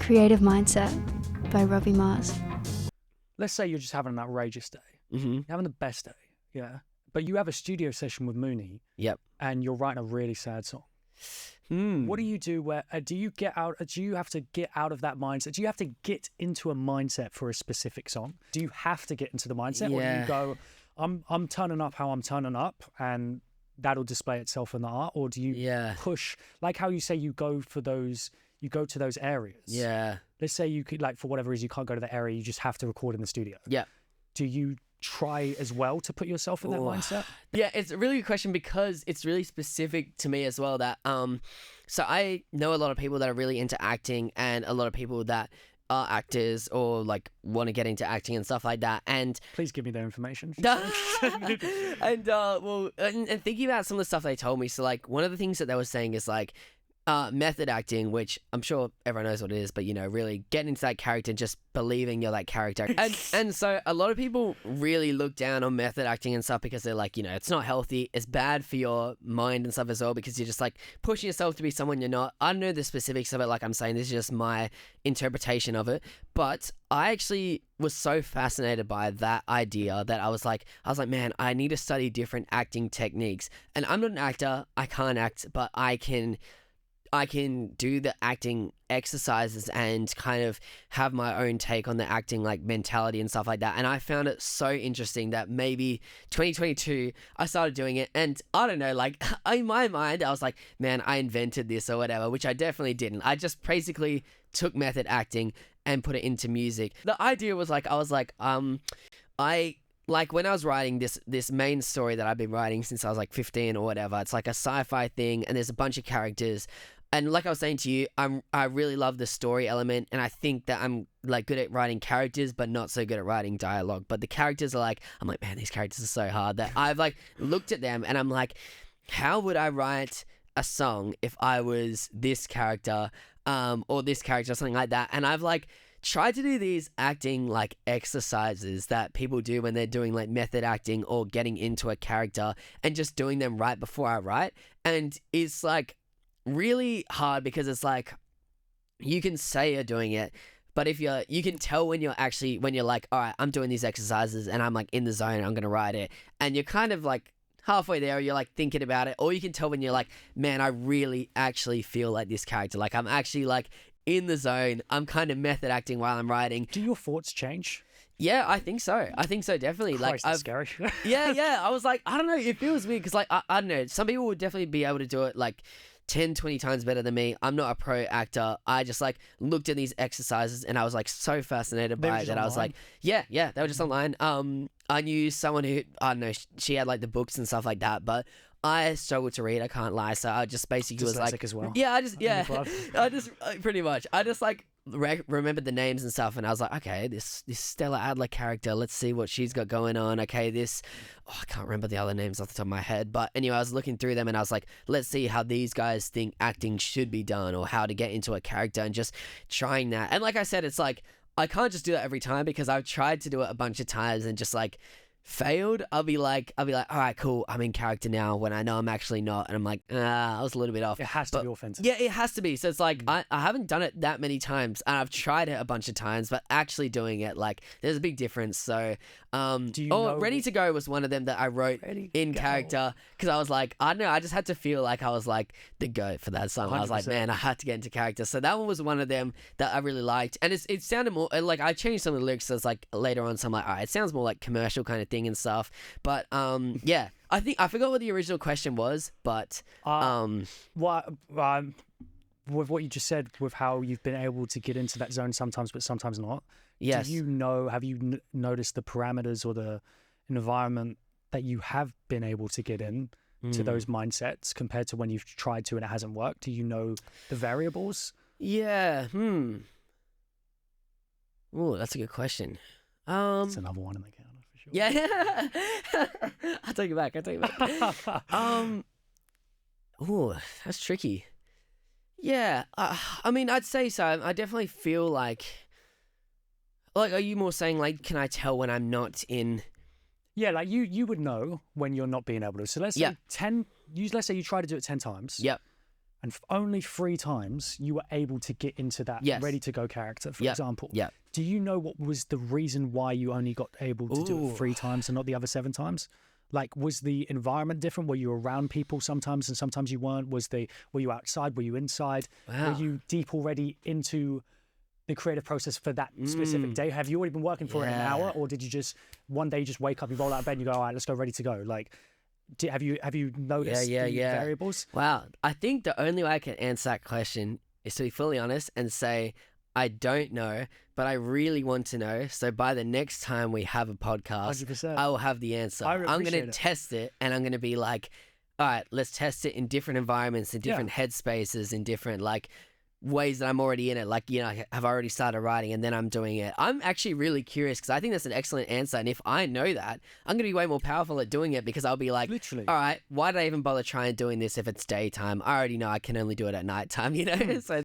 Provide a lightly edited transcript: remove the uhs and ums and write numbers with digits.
Creative Mindset by Robbie Mars. Let's say you're just having an outrageous day. You're having the best day, yeah. But you have a studio session with Mooney. Yep. And you're writing a really sad song. What do you do? Where do you get out? Do you have to get out of that mindset? Do you have to get into a mindset for a specific song? Do you have to get into the mindset, or do you go, I'm turning up how I'm turning up, and that'll display itself in the art? Or do you push, like how you say you go for those? You go to those areas. Yeah. Let's say you could, like, for whatever reason, you can't go to the area. You just have to record in the studio. Yeah. Do you try as well to put yourself in that mindset? Yeah, it's a really good question because it's really specific to me as well. That so I know a lot of people that are really into acting, and a lot of people that are actors or like want to get into acting and stuff like that. And please give me their information. and thinking about some of the stuff they told me, so like one of the things that they were saying is like method acting, which I'm sure everyone knows what it is, but you know, really getting into that character, just believing you're that character. And so a lot of people really look down on method acting and stuff because they're like, you know, it's not healthy, it's bad for your mind and stuff as well, because you're just like pushing yourself to be someone you're not. I don't know the specifics of it, like I'm saying, this is just my interpretation of it, but I actually was so fascinated by that idea that I was like, man, I need to study different acting techniques. And I'm not an actor, I can't act, but I can do the acting exercises and kind of have my own take on the acting, like mentality and stuff like that. And I found it so interesting that maybe 2022 I started doing it, and I don't know, like in my mind I was like, man, I invented this or whatever, which I definitely didn't. I just basically took method acting and put it into music. The idea was like, I was like, like when I was writing this main story that I've been writing since I was like 15 or whatever, it's like a sci-fi thing, and there's a bunch of characters. And like I was saying to you, I really love the story element, and I think that I'm like good at writing characters, but not so good at writing dialogue. But the characters are like, I'm like, man, these characters are so hard that I've like looked at them and I'm like, how would I write a song if I was this character, or this character or something like that? And I've like tried to do these acting like exercises that people do when they're doing like method acting or getting into a character, and just doing them right before I write. And it's like really hard because it's like you can say you're doing it, but if you can tell when you're like, all right, I'm doing these exercises and I'm like in the zone, I'm gonna write it, and you're kind of like halfway there, you're like thinking about it, or you can tell when you're like, man, I really actually feel like this character, like I'm actually like in the zone, I'm kind of method acting while I'm writing. Do your thoughts change? Yeah, I think so. Definitely. Christ, like, that's scary. yeah. I was like, I don't know. It feels weird because, like, I don't know. Some people would definitely be able to do it like 10, 20 times better than me. I'm not a pro actor. I just like looked at these exercises and I was like so fascinated by it that I was like, yeah, they were just online. I knew someone who, I don't know, she had like the books and stuff like that, but I struggled to read, I can't lie. So I just basically was like, as well. I just pretty much, I just like remembered the names and stuff, and I was like, okay, this Stella Adler character, let's see what she's got going on. Okay, I can't remember the other names off the top of my head, but anyway, I was looking through them and I was like, let's see how these guys think acting should be done, or how to get into a character, and just trying that. And like I said, it's like I can't just do that every time, because I've tried to do it a bunch of times and just like failed. I'll be like, all right, cool, I'm in character now, when I know I'm actually not, and I'm like, I was a little bit off. It has to be authentic. Yeah, it has to be. So it's like, I haven't done it that many times, and I've tried it a bunch of times, but actually doing it, like, there's a big difference. So Ready to Go was one of them that I wrote in character, because I was like, I don't know, I just had to feel like I was like the goat for that song. 100%. I was like, man, I had to get into character. So that one was one of them that I really liked, and it sounded more like, I changed some of the lyrics, so it's like later on, so I'm like, all right, it sounds more like commercial kind of thing and stuff. But yeah, I think I forgot what the original question was, but with what you just said, with how you've been able to get into that zone sometimes, but sometimes not. Yes. Do you know? Have you noticed the parameters or the environment that you have been able to get in to those mindsets compared to when you've tried to and it hasn't worked? Do you know the variables? Yeah. Oh, that's a good question. That's another one in the counter for sure. Yeah. I'll take it back. Oh, that's tricky. Yeah. I mean, I'd say so. I definitely feel like, are you more saying like, can I tell when I'm not in? Yeah, like you would know when you're not being able to. So let's say let's say you try to do it 10 times. Yep. and only 3 times you were able to get into that ready to go character, for example. Yeah. Do you know what was the reason why you only got able to do it 3 times and not the other 7 times? Like, was the environment different? Were you around people sometimes and sometimes you weren't? Were you outside? Were you inside? Wow. Were you deep already into the creative process for that specific day? Have you already been working for it an hour, or did you just one day you just wake up, you roll out of bed, and you go, all right, let's go, ready to go? Like, have you noticed the variables? Wow. I think the only way I can answer that question is to be fully honest and say, I don't know, but I really want to know. So by the next time we have a podcast, 100%. I will have the answer. I'm going to test it, and I'm going to be like, all right, let's test it in different environments, in different headspaces, in different like ways that I'm already in it. Like, you know, I've already started writing and then I'm doing it. I'm actually really curious because I think that's an excellent answer. And if I know that, I'm going to be way more powerful at doing it because I'll be like, literally, all right, why did I even bother trying doing this if it's daytime? I already know I can only do it at nighttime, you know? So